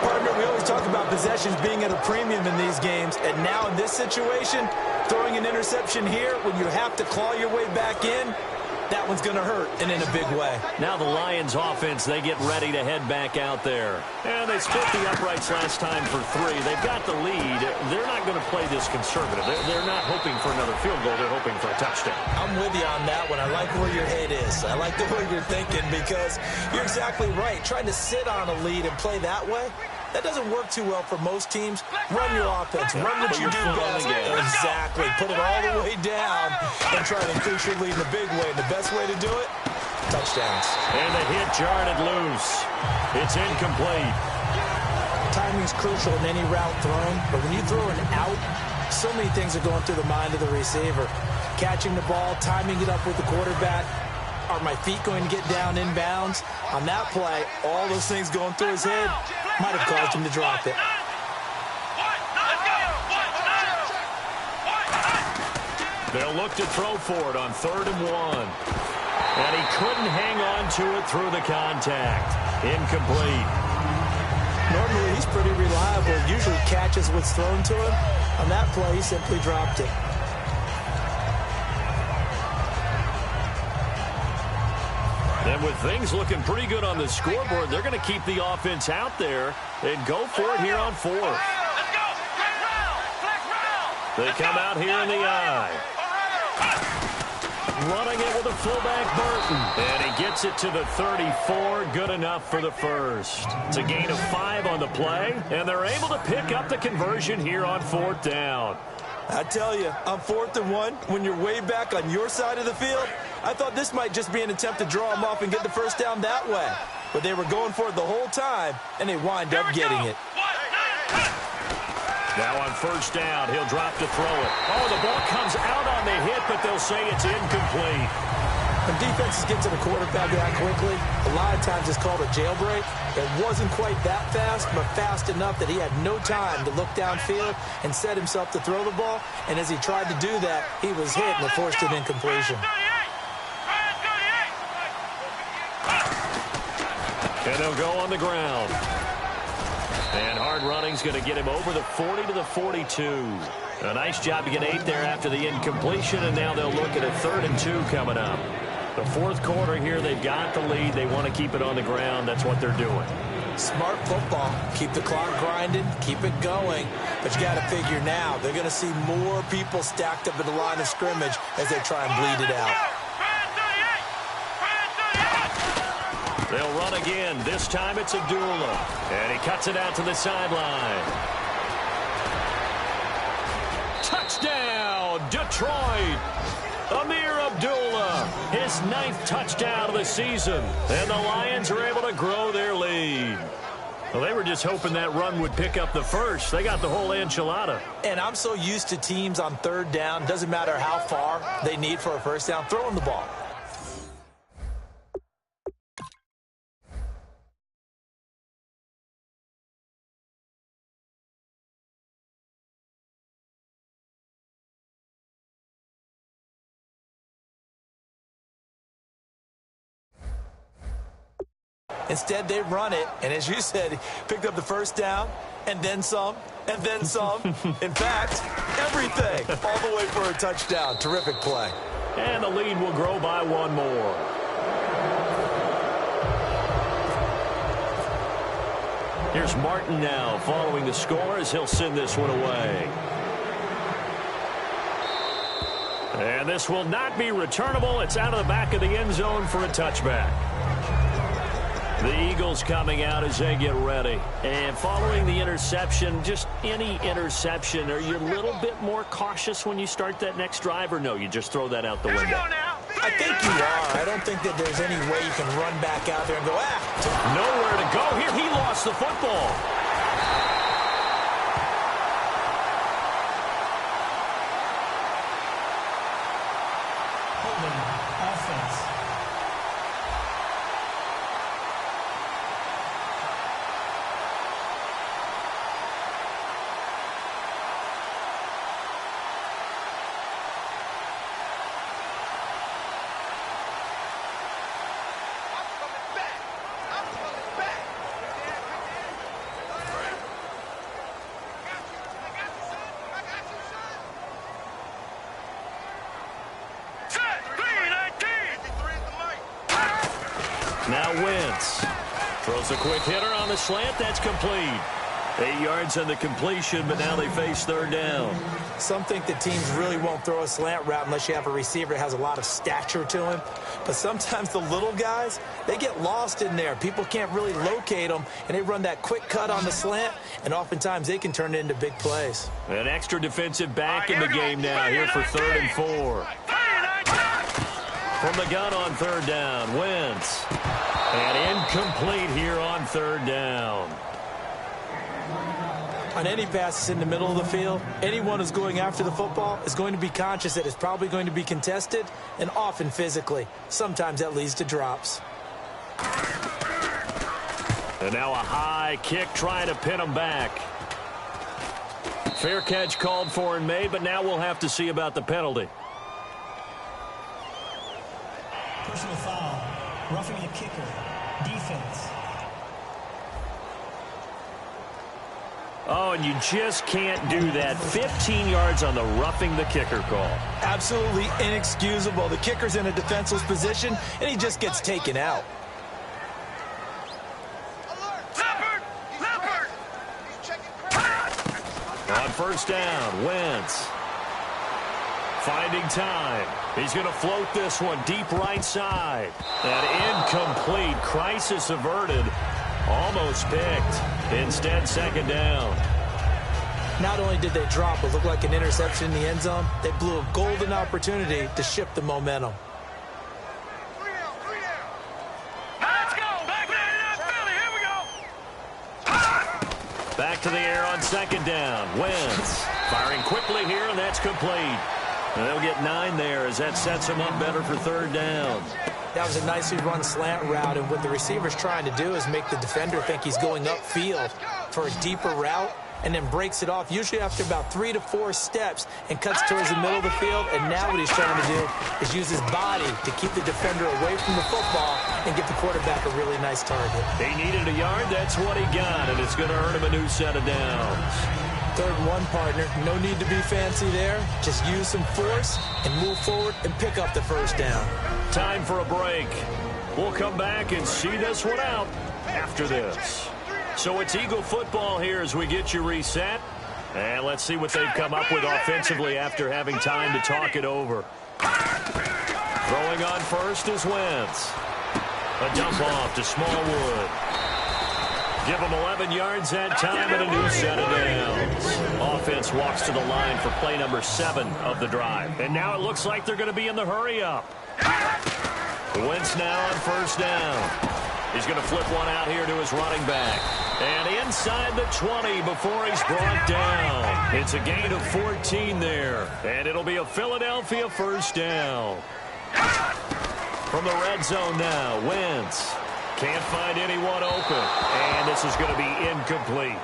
Partner, we always talk about possessions being at a premium in these games. And now in this situation, throwing an interception here when you have to claw your way back in, that one's going to hurt, and in a big way. Now the Lions offense, they get ready to head back out there. And they split the uprights last time for 3. They've got the lead. They're not going to play this conservative. They're not hoping for another field goal. They're hoping for a touchdown. I'm with you on that one. I like where your head is. I like the way you're thinking because you're exactly right. Trying to sit on a lead and play that way, that doesn't work too well for most teams. Run your offense. Run what you do best. Exactly. Put it all the way down and try to increase your lead in the big way. And the best way to do it, touchdowns. And the hit jarred it loose. It's incomplete. Timing's crucial in any route thrown, but when you throw an out, so many things are going through the mind of the receiver. Catching the ball, timing it up with the quarterback. Are my feet going to get down inbounds? On that play, all those things going through his head might have caused him to drop it. They'll look to throw for it on 3rd and 1. And he couldn't hang on to it through the contact. Incomplete. Normally, he's pretty reliable. Usually catches what's thrown to him. On that play, he simply dropped it. And with things looking pretty good on the scoreboard, they're going to keep the offense out there and go for it here on 4th. Let's go. Flag round. Flag round. They come out here in the eye. Running it with a fullback, Burton. And he gets it to the 34. Good enough for the first. It's a gain of 5 on the play, and they're able to pick up the conversion here on 4th down. I tell you, on 4th and 1, when you're way back on your side of the field, I thought this might just be an attempt to draw him off and get the first down that way. But they were going for it the whole time, and they wind up getting it. Now on 1st down, he'll drop to throw it. Oh, the ball comes out on the hit, but they'll say it's incomplete. When defenses get to the quarterback that quickly, a lot of times it's called a jailbreak. It wasn't quite that fast, but fast enough that he had no time to look downfield and set himself to throw the ball. And as he tried to do that, he was hit and it forced an incompletion. And they'll go on the ground. And hard running's going to get him over the 40 to the 42. A nice job to get 8 there after the incompletion, and now they'll look at a 3rd and 2 coming up. The 4th quarter here, they've got the lead. They want to keep it on the ground. That's what they're doing. Smart football. Keep the clock grinding. Keep it going. But you got to figure now, they're going to see more people stacked up at the line of scrimmage as they try and bleed it out. They'll run again. This time it's Abdullah. And he cuts it out to the sideline. Touchdown, Detroit. Amir Abdullah, his 9th touchdown of the season. And the Lions are able to grow their lead. Well, they were just hoping that run would pick up the first. They got the whole enchilada. And I'm so used to teams on 3rd down, doesn't matter how far they need for a first down, throwing the ball. Instead, they run it, and as you said, picked up the first down, and then some, and then some. In fact, everything, all the way for a touchdown. Terrific play. And the lead will grow by one more. Here's Martin now following the score as he'll send this one away. And this will not be returnable. It's out of the back of the end zone for a touchback. The Eagles coming out as they get ready. And following the interception, just any interception, are you a little bit more cautious when you start that next drive, or no, you just throw that out the window? I think you are. I don't think that there's any way you can run back out there and go, Nowhere to go here. He lost the football. Now Wentz throws a quick hitter on the slant. That's complete. 8 yards on the completion, but now they face third down. Some think that teams really won't throw a slant route unless you have a receiver that has a lot of stature to him. But sometimes the little guys, they get lost in there. People can't really locate them, and they run that quick cut on the slant, and oftentimes they can turn it into big plays. An extra defensive back in the game now here for 3rd and 4. From the gun on third down, Wentz. And incomplete here on third down. On any passes in the middle of the field, anyone who's going after the football is going to be conscious that it's probably going to be contested, and often physically. Sometimes that leads to drops. And now a high kick trying to pin him back. Fair catch called for and made, but now we'll have to see about the penalty. Personal foul. Roughing the kicker. Defense. Oh, and you just can't do that. 15 yards on the roughing the kicker call. Absolutely inexcusable. The kicker's in a defenseless position, and he just gets taken out. Leopard! He's checking crack. On first down, Wentz. Finding time. He's going to float this one deep right side. And incomplete. Crisis averted. Almost picked. Instead, second down. Not only did they drop what looked like an interception in the end zone, they blew a golden opportunity to shift the momentum. Let's go. Back there, Philly. Here we go. Back to the air on second down. Wentz firing quickly here, and that's complete. And they'll get 9 there as that sets them up better for third down. That was a nicely run slant route, and what the receiver's trying to do is make the defender think he's going upfield for a deeper route, and then breaks it off, usually after about 3 to 4 steps, and cuts towards the middle of the field. And now what he's trying to do is use his body to keep the defender away from the football and get the quarterback a really nice target. He needed a yard. That's what he got, and it's going to earn him a new set of downs. 3rd and 1, partner. No need to be fancy there. Just use some force and move forward and pick up the first down. Time for a break. We'll come back and see this one out after this. So it's Eagle football here as we get you reset. And let's see what they've come up with offensively after having time to talk it over. Throwing on first is Wentz. A dump off to Smallwood. Give them 11 yards that time and a new set of downs. Offense walks to the line for play number 7 of the drive. And now it looks like they're going to be in the hurry-up. Wentz now on first down. He's going to flip one out here to his running back. And inside the 20 before he's brought down. It's a gain of 14 there. And it'll be a Philadelphia first down. From the red zone now, Wentz. Can't find anyone open. And this is going to be incomplete.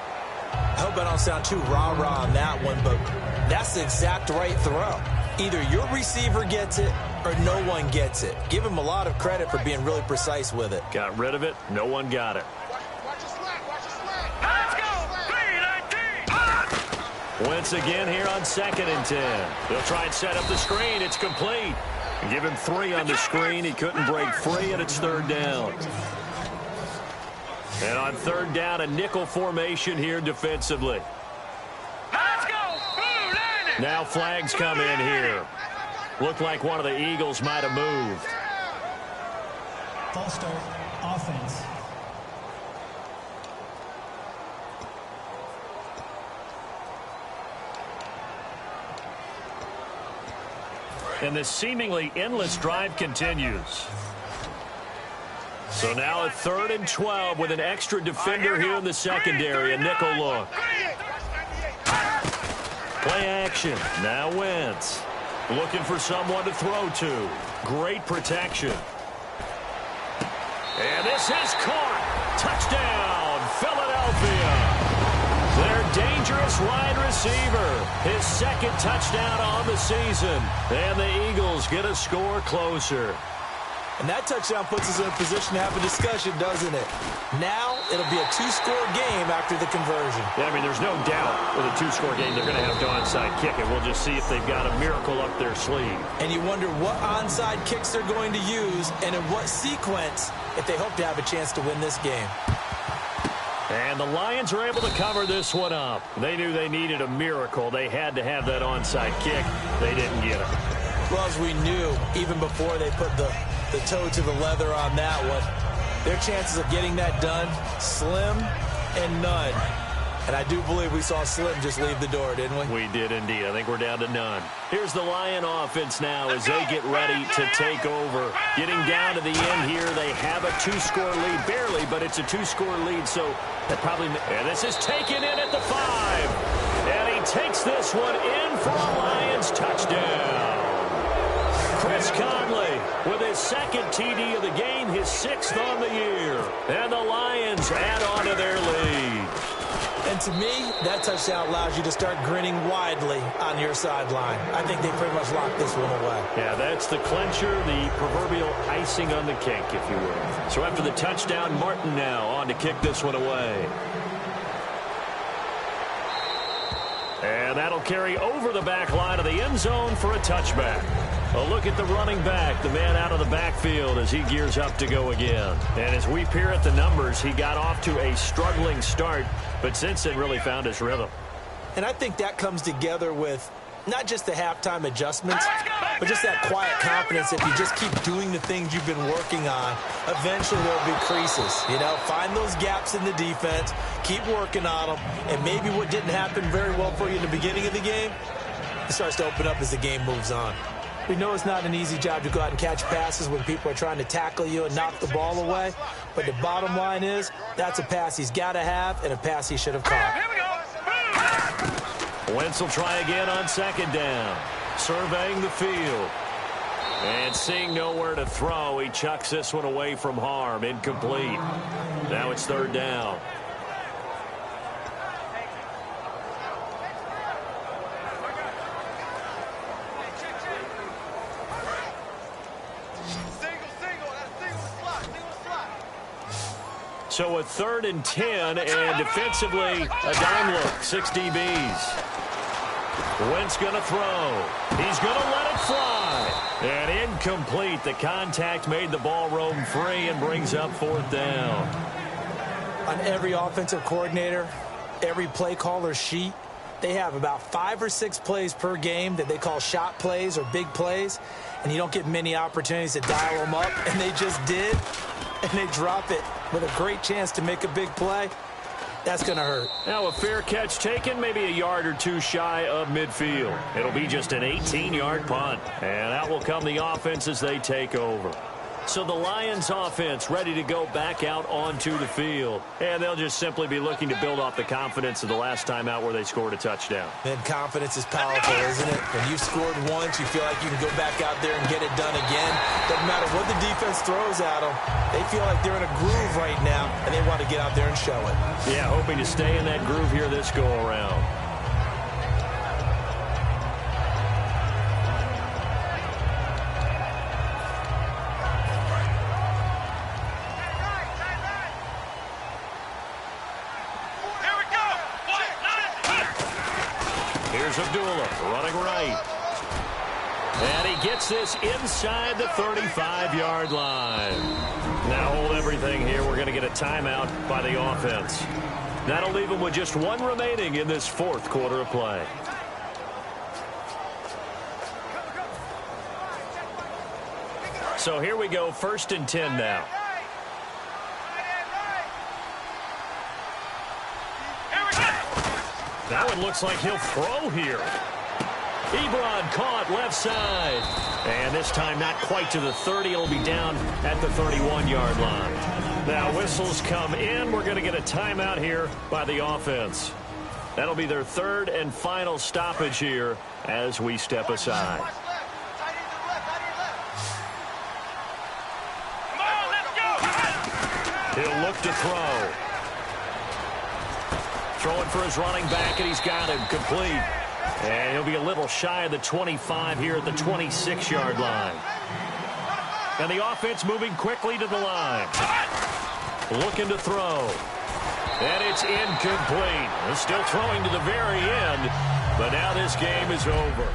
I hope I don't sound too rah-rah on that one, but that's the exact right throw. Either your receiver gets it or no one gets it. Give him a lot of credit for being really precise with it. Got rid of it. No one got it. Watch your slant. Watch your slant. Let's go. Wentz again here on 2nd and 10. They'll try and set up the screen. It's complete. Give him 3 on the screen. He couldn't break free, and it's 3rd down. And on 3rd down, a nickel formation here defensively. Let's go. Now flags come in here. Looked like one of the Eagles might have moved. False start, offense. And this seemingly endless drive continues. So now a 3rd and 12 with an extra defender here in the secondary. A nickel look. Play action. Now Wentz. Looking for someone to throw to. Great protection. And this is caught. Touchdown, Philadelphia. Their dangerous wide receiver. His 2nd touchdown on the season. And the Eagles get a score closer. And that touchdown puts us in a position to have a discussion, doesn't it? Now it'll be a 2-score game after the conversion. Yeah, I mean, there's no doubt with a 2-score game they're going to have to onside kick it. We'll just see if they've got a miracle up their sleeve. And you wonder what onside kicks they're going to use and in what sequence if they hope to have a chance to win this game. And the Lions are able to cover this one up. They knew they needed a miracle. They had to have that onside kick. They didn't get it. Well, as we knew, even before they put the toe to the leather on that one, their chances of getting that done, slim and none. And I do believe we saw Slim just leave the door, didn't we? We did indeed. I think we're down to none. Here's the Lion offense now as they get ready to take over. Getting down to the end here, they have a 2-score lead. Barely, but it's a 2-score lead, so that probably... And this is taken in at the 5. And he takes this one in for a Lions touchdown. Chris Conley with his 2nd TD of the game, his 6th on the year. And the Lions add on to their lead. And to me, that touchdown allows you to start grinning widely on your sideline. I think they pretty much locked this one away. Yeah, that's the clincher, the proverbial icing on the cake, if you will. So after the touchdown, Martin now on to kick this one away. And that'll carry over the back line of the end zone for a touchback. A look at the running back, the man out of the backfield as he gears up to go again. And as we peer at the numbers, he got off to a struggling start, but since then really found his rhythm. And I think that comes together with not just the halftime adjustments, but just that quiet confidence. If you just keep doing the things you've been working on, eventually there'll be creases. You know, find those gaps in the defense, keep working on them, and maybe what didn't happen very well for you in the beginning of the game, it starts to open up as the game moves on. We know it's not an easy job to go out and catch passes when people are trying to tackle you and knock the ball away. But the bottom line is, that's a pass he's got to have and a pass he should have caught. Here we go. Wentz will try again on 2nd down. Surveying the field. And seeing nowhere to throw, he chucks this one away from harm. Incomplete. Now it's 3rd down. So a 3rd and 10, and defensively, a dime look, 6 DBs. Wentz going to throw. He's going to let it fly. And incomplete. The contact made the ball roam free and brings up 4th down. On every offensive coordinator, every play caller sheet, they have about 5 or 6 plays per game that they call shot plays or big plays, and you don't get many opportunities to dial them up, and they just did, and they drop it with a great chance to make a big play. That's going to hurt. Now a fair catch taken, maybe a yard or 2 shy of midfield. It'll be just an 18-yard punt, and out will come the offense as they take over. So the Lions offense ready to go back out onto the field. And they'll just simply be looking to build off the confidence of the last time out where they scored a touchdown. And confidence is powerful, isn't it? When you've scored once, you feel like you can go back out there and get it done again. Doesn't matter what the defense throws at them. They feel like they're in a groove right now, and they want to get out there and show it. Yeah, hoping to stay in that groove here this go-around. Here's Abdullah running right. And he gets this inside the 35-yard line. Now hold everything here. We're going to get a timeout by the offense. That'll leave them with just one remaining in this fourth quarter of play. So here we go, 1st and 10 now. That one looks like he'll throw here. Ebron caught left side. And this time not quite to the 30. It'll be down at the 31-yard line. Now whistles come in. We're going to get a timeout here by the offense. That'll be their 3rd and final stoppage here as we step aside. He'll look to throw. Throwing for his running back, and he's got him complete. And he'll be a little shy of the 25 here at the 26-yard line. And the offense moving quickly to the line. Looking to throw. And it's incomplete. Still throwing to the very end, but now this game is over.